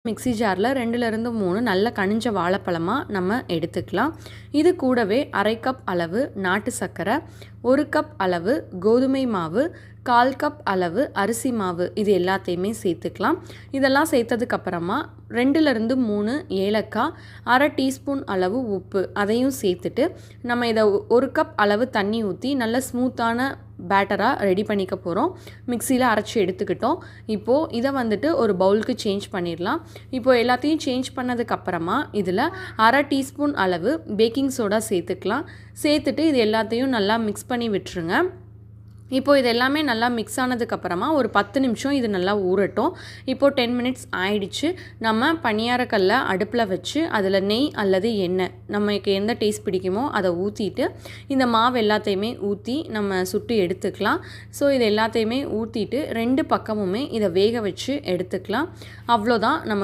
Mixie ஜாரில் 2லேருந்து 3 நல்ல கனிஞ்ச வாழைப்பழமாக நம்ம எடுத்துக்கலாம். இது கூடவே 1/2 கப் அளவு நாட்டு சர்க்கரை, 1 கப் அளவு கோதுமை மாவு, 1/4 கப் அளவு அரிசி மாவு, இது எல்லாத்தையுமே சேர்த்துக்கலாம். இதெல்லாம் சேர்த்ததுக்கப்புறமா 2லேருந்து 3 ஏலக்காய், 1/2 டீஸ்பூன் அளவு உப்பு, அதையும் சேர்த்துட்டு நம்ம இதை 1 கப் அளவு தண்ணி ஊற்றி நல்ல ஸ்மூத்தான பேட்டராக ரெடி பண்ணிக்க போகிறோம். மிக்சியில் அரைச்சி எடுத்துக்கிட்டோம். இப்போது இதை வந்துட்டு ஒரு பவுலுக்கு சேஞ்ச் பண்ணிடலாம். இப்போது எல்லாத்தையும் சேஞ்ச் பண்ணதுக்கப்புறமா இதில் 1/2 டீஸ்பூன் அளவு பேக்கிங் சோடா சேர்த்துக்கலாம். சேர்த்துட்டு இது எல்லாத்தையும் நல்லா மிக்ஸ் பண்ணி விட்டுருங்க. இப்போது இது எல்லாமே நல்லா மிக்ஸ் ஆனதுக்கப்புறமா ஒரு 10 நிமிஷம் இது நல்லா ஊறட்டும். இப்போது 10 மினிட்ஸ் ஆயிடுச்சு. நம்ம பணியாரக்கல்லை அடுப்பில் வச்சு அதில் நெய் அல்லது எண்ணெய் நமக்கு எந்த டேஸ்ட் பிடிக்குமோ அதை ஊற்றிட்டு இந்த மாவு எல்லாத்தையுமே ஊற்றி நம்ம சுட்டு எடுத்துக்கலாம். ஸோ இது எல்லாத்தையுமே ஊற்றிட்டு 2 பக்கமுமே இதை வேக வச்சு எடுத்துக்கலாம். அவ்வளோதான், நமக்கு